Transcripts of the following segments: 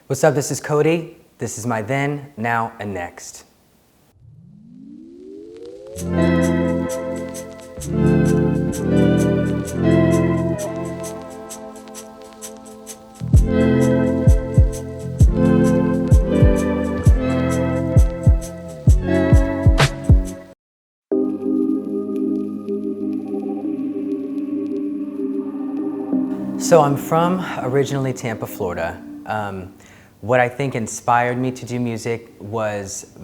What's up, this is Kody. This is my Then, Now, and Next. So I'm from originally Tampa, Florida. What I think inspired me to do music was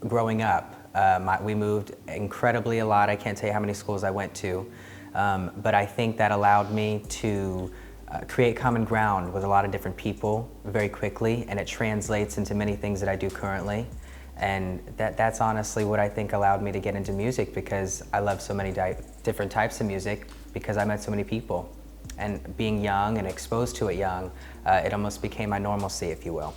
growing up. We moved incredibly a lot. I can't tell you how many schools I went to, but I think that allowed me to create common ground with a lot of different people very quickly, and it translates into many things that I do currently. And that's honestly what I think allowed me to get into music, because I love so many different types of music, because I met so many people. And being young and exposed to it young, it almost became my normalcy, if you will.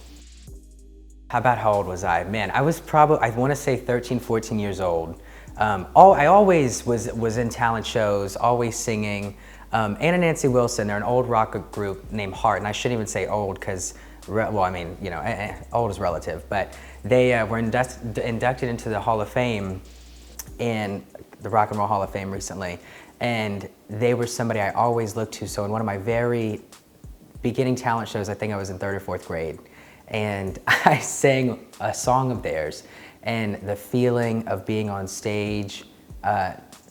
How about how old was I? Man, I was probably, I want to say 13, 14 years old. I always was in talent shows, always singing. Anna and Nancy Wilson, they're an old rock group named Heart, and I shouldn't even say old because, well, I mean, you know, old is relative, but they were inducted into the Hall of Fame, in the Rock and Roll Hall of Fame recently. And they were somebody I always looked to. So in one of my very beginning talent shows, I think I was in 3rd or 4th grade, and I sang a song of theirs, and the feeling of being on stage,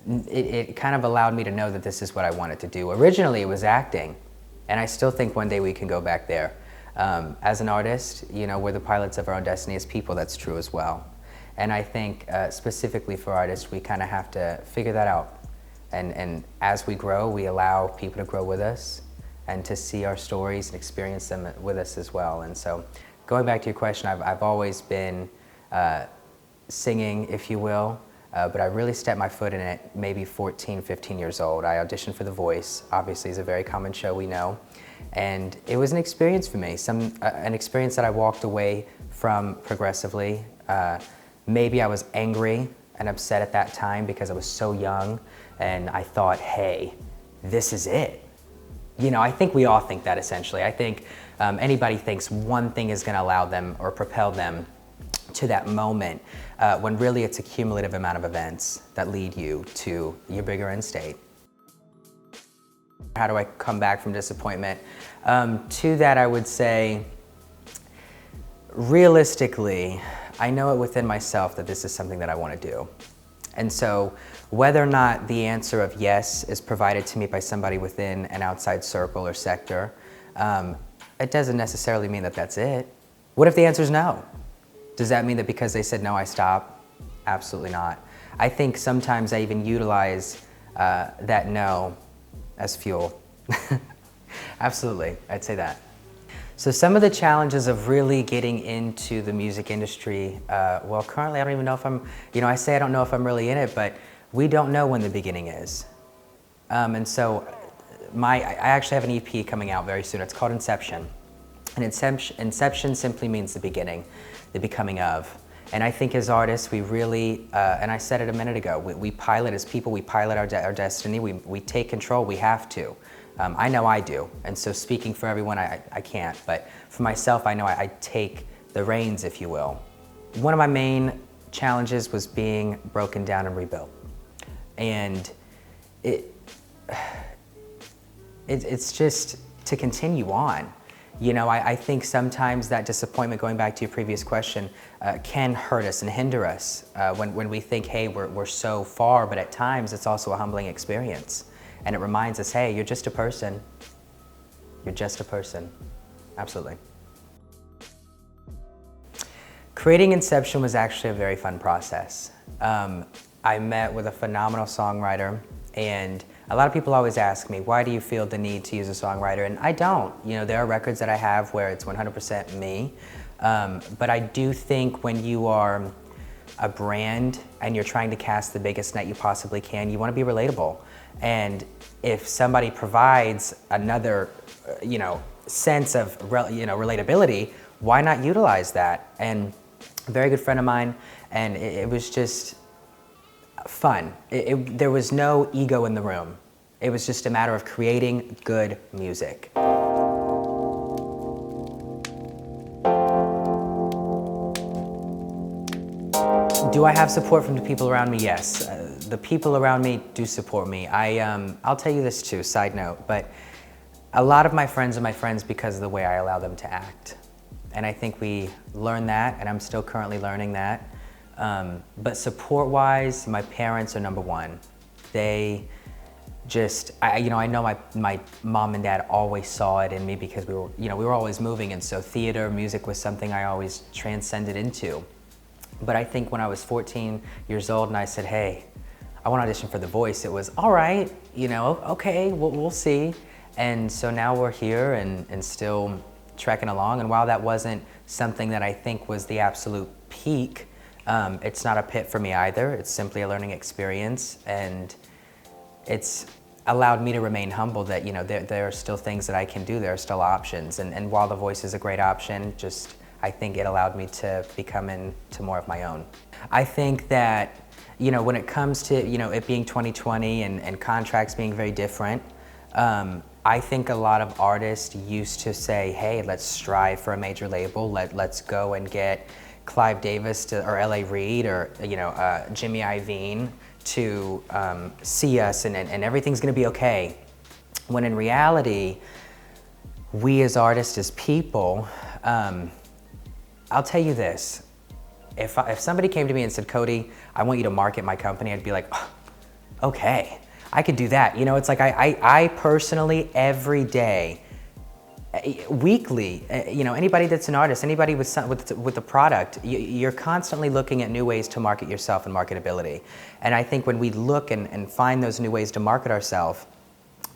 it kind of allowed me to know that this is what I wanted to do. Originally it was acting, and I still think one day we can go back there. As an artist, you know, we're the pilots of our own destiny. As people, that's true as well. And I think specifically for artists, we kind of have to figure that out. And as we grow, we allow people to grow with us and to see our stories and experience them with us as well. And so going back to your question, I've always been singing, if you will, but I really stepped my foot in it maybe 14, 15 years old. I auditioned for The Voice, obviously is a very common show we know. And it was an experience for me, an experience that I walked away from progressively. Maybe I was angry and upset at that time because I was so young, and I thought, hey, this is it. You know, I think we all think that essentially. I think anybody thinks one thing is gonna allow them or propel them to that moment, when really it's a cumulative amount of events that lead you to your bigger end state. How do I come back from disappointment? To that I would say, realistically, I know it within myself that this is something that I want to do. And so whether or not the answer of yes is provided to me by somebody within an outside circle or sector, it doesn't necessarily mean that that's it. What if the answer is no? Does that mean that because they said no, I stop? Absolutely not. I think sometimes I even utilize that no as fuel. Absolutely, I'd say that. So some of the challenges of really getting into the music industry, well, currently I don't even know if I'm, you know, I say I don't know if I'm really in it, but we don't know when the beginning is. And so I actually have an EP coming out very soon. It's called Inception. And Inception simply means the beginning, the becoming of. And I think as artists, we really, and I said it a minute ago, we pilot as people, we pilot our destiny, we take control, we have to. I know I do, and so speaking for everyone, I can't, but for myself, I know I take the reins, if you will. One of my main challenges was being broken down and rebuilt. And it's just to continue on. You know, I think sometimes that disappointment, going back to your previous question, can hurt us and hinder us when we think, hey, we're so far, but at times it's also a humbling experience. And it reminds us, hey, you're just a person. You're just a person. Absolutely. Creating Inception was actually a very fun process. I met with a phenomenal songwriter, and a lot of people always ask me, why do you feel the need to use a songwriter? And I don't. You know, there are records that I have where it's 100% me, but I do think when you are a brand and you're trying to cast the biggest net you possibly can, you want to be relatable. And if somebody provides another, you know, sense of, relatability, why not utilize that? And a very good friend of mine, and it was just fun. There was no ego in the room. It was just a matter of creating good music. Do I have support from the people around me? Yes. The people around me do support me. I'll tell you this too, side note, but a lot of my friends are my friends because of the way I allow them to act. And I think we learn that, and I'm still currently learning that. But support-wise, my parents are number one. They just, I know my mom and dad always saw it in me because we were always moving, and so theater, music was something I always transcended into. But I think when I was 14 years old and I said, hey, I want to audition for The Voice, it was, all right, okay, we'll see. And so now we're here and still trekking along. And while that wasn't something that I think was the absolute peak, it's not a pit for me either. It's simply a learning experience. And it's allowed me to remain humble that, there are still things that I can do. There are still options. And while The Voice is a great option, I think it allowed me to become into more of my own. I think that, when it comes to, it being 2020 and contracts being very different, I think a lot of artists used to say, hey, let's strive for a major label. Let's go and get Clive Davis or L.A. Reid or, Jimmy Iovine to see us and everything's gonna be okay. When in reality, we as artists, as people, I'll tell you this, if somebody came to me and said, Kody, I want you to market my company, I'd be like, oh, okay, I could do that. It's like I personally, every day, weekly, anybody that's an artist, anybody with a product, you're constantly looking at new ways to market yourself and marketability. And I think when we look and find those new ways to market ourselves,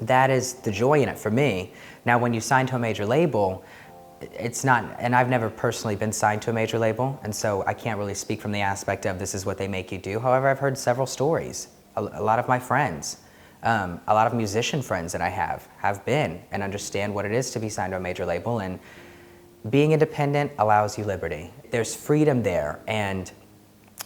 that is the joy in it for me. Now, when you sign to a major label, it's not, and I've never personally been signed to a major label, and so I can't really speak from the aspect of this is what they make you do. However, I've heard several stories. A lot of my friends, a lot of musician friends that I have been and understand what it is to be signed to a major label, and being independent allows you liberty. There's freedom there, and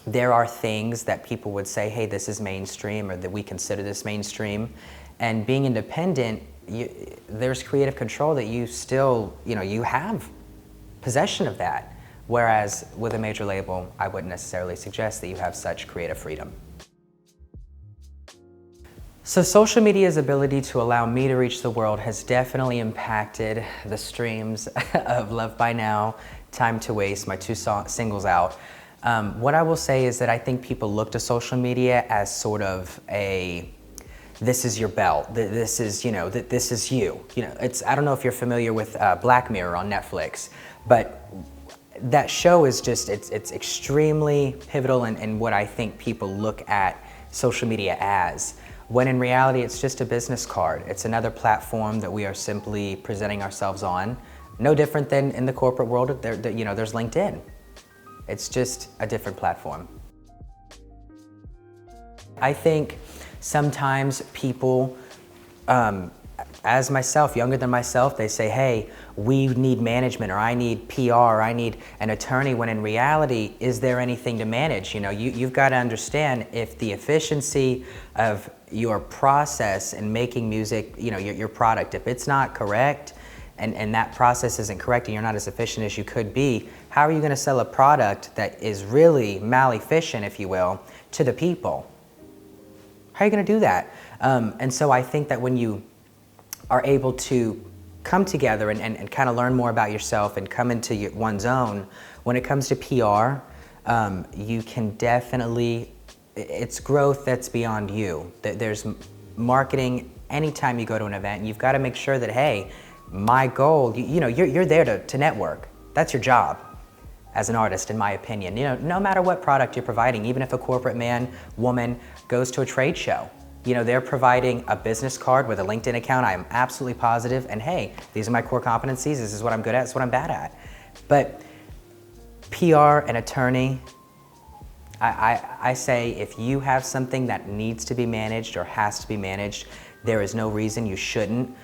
there are things that people would say, hey, this is mainstream, or that we consider this mainstream, and being independent, there's creative control that you still, you have possession of that. Whereas with a major label, I wouldn't necessarily suggest that you have such creative freedom. So social media's ability to allow me to reach the world has definitely impacted the streams of Love by Now, Time to Waste, my two singles out. What I will say is that I think people look to social media as sort of this is your belt, this is, this is you. I don't know if you're familiar with Black Mirror on Netflix, but that show is it's extremely pivotal in what I think people look at social media as. When in reality, it's just a business card. It's another platform that we are simply presenting ourselves on. No different than in the corporate world, there's LinkedIn. It's just a different platform. I think sometimes people, as myself, younger than myself, they say, hey, we need management, or I need PR, or I need an attorney, when in reality, is there anything to manage? You've got to understand if the efficiency of your process in making music, your product, if it's not correct, and that process isn't correct and you're not as efficient as you could be, how are you going to sell a product that is really malefficient, if you will, to the people? How are you going to do that? And so I think that when you are able to come together and kind of learn more about yourself and come into one's own, when it comes to PR, you can definitely, it's growth that's beyond you. There's marketing anytime you go to an event, and you've got to make sure that, hey, my goal, you're there to network. That's your job as an artist, in my opinion. No matter what product you're providing, even if a corporate man, woman goes to a trade show, they're providing a business card with a LinkedIn account, I am absolutely positive, and hey, these are my core competencies, this is what I'm good at, this is what I'm bad at. But PR and attorney, I say if you have something that needs to be managed or has to be managed, there is no reason you shouldn't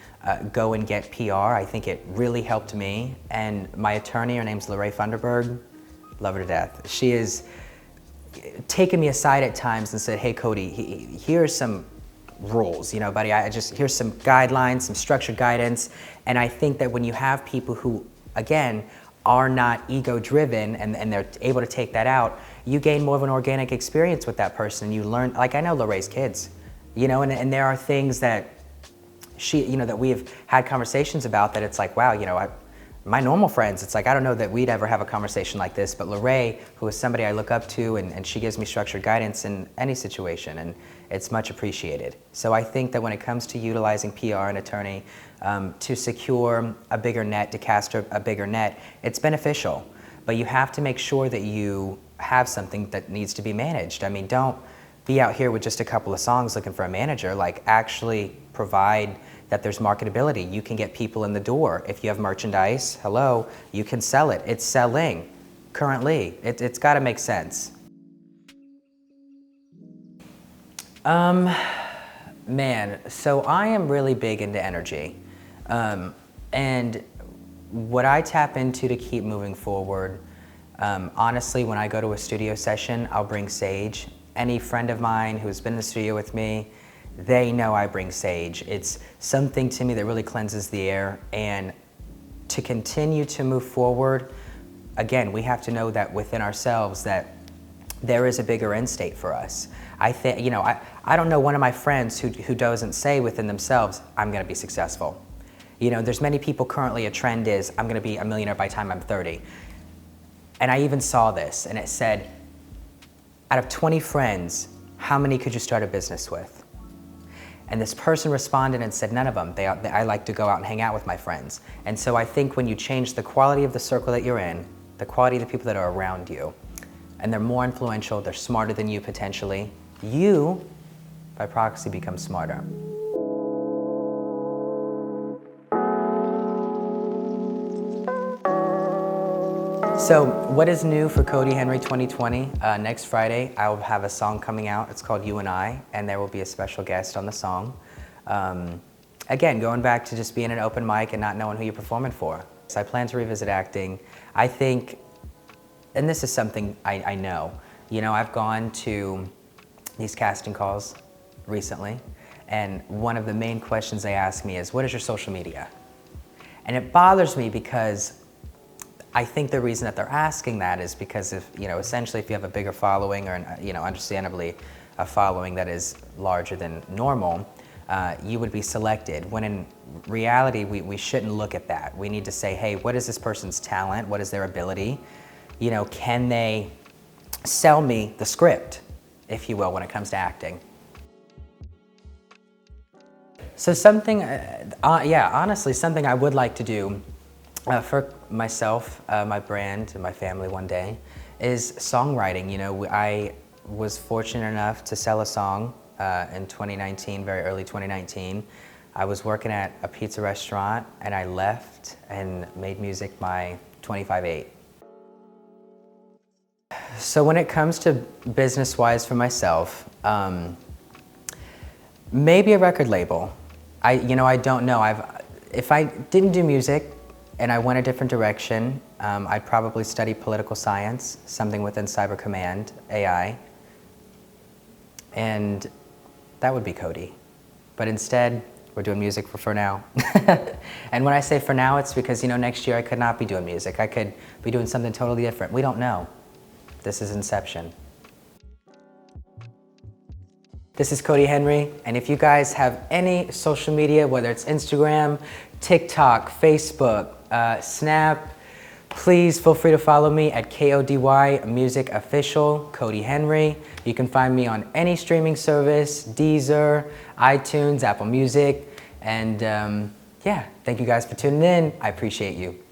go and get PR. I think it really helped me. And my attorney, her name's Dae Rae, love her to death. She has taken me aside at times and said, hey Kody, here's some rules, buddy, here's some guidelines, some structured guidance. And I think that when you have people who, again, are not ego-driven and they're able to take that out, you gain more of an organic experience with that person. You learn, like I know Dae Rae's kids, you know, and there are things that that we've had conversations about that it's like, wow, you know, my normal friends, it's like, I don't know that we'd ever have a conversation like this, but Dae Rae, who is somebody I look up to, and she gives me structured guidance in any situation, and it's much appreciated. So I think that when it comes to utilizing PR and attorney to secure a bigger net, to cast a bigger net, it's beneficial. But you have to make sure that you have something that needs to be managed. I mean, don't be out here with just a couple of songs looking for a manager. Like, actually provide that there's marketability. You can get people in the door. If you have merchandise, hello, you can sell it. It's selling currently. It's got to make sense. Man, so I am really big into energy. And what I tap into to keep moving forward, honestly, when I go to a studio session, I'll bring sage. Any friend of mine who's been in the studio with me, they know I bring sage. It's something to me that really cleanses the air. And to continue to move forward, again, we have to know that within ourselves that there is a bigger end state for us. I think, you know, I don't know one of my friends who doesn't say within themselves, I'm gonna be successful. You know, there's many people currently, a trend is, I'm gonna be a millionaire by the time I'm 30. And I even saw this, and it said, out of 20 friends, how many could you start a business with? And this person responded and said, none of them. I like to go out and hang out with my friends. And so I think when you change the quality of the circle that you're in, the quality of the people that are around you, and they're more influential, they're smarter than you potentially, you, by proxy, become smarter. So what is new for Kody Henry 2020? Next Friday, I'll have a song coming out. It's called You and I, and there will be a special guest on the song. Again, going back to just being an open mic and not knowing who you're performing for. So I plan to revisit acting. I think, and this is something I know, you know, I've gone to these casting calls recently, and one of the main questions they ask me is, what is your social media? And it bothers me because I think the reason that they're asking that is because if, you know, essentially if you have a bigger following or, you know, understandably a following that is larger than normal, you would be selected. When in reality, we shouldn't look at that. We need to say, hey, what is this person's talent? What is their ability? You know, can they sell me the script, if you will, when it comes to acting? So something, yeah, honestly, something I would like to do for myself, my brand, and my family one day is songwriting. You know, I was fortunate enough to sell a song in 2019, very early 2019. I was working at a pizza restaurant and I left and made music my 25/8. So when it comes to business-wise for myself, maybe a record label. I don't know. If I didn't do music and I went a different direction, I'd probably study political science, something within Cyber Command, AI, and that would be Kody. But instead, we're doing music for now. And when I say for now, it's because, you know, next year I could not be doing music. I could be doing something totally different. We don't know. This is Inception. This is Kody Henry, and if you guys have any social media, whether it's Instagram, TikTok, Facebook, Snap, please feel free to follow me at KODY Music Official, Kody Henry. You can find me on any streaming service, Deezer, iTunes, Apple Music, and yeah, thank you guys for tuning in. I appreciate you.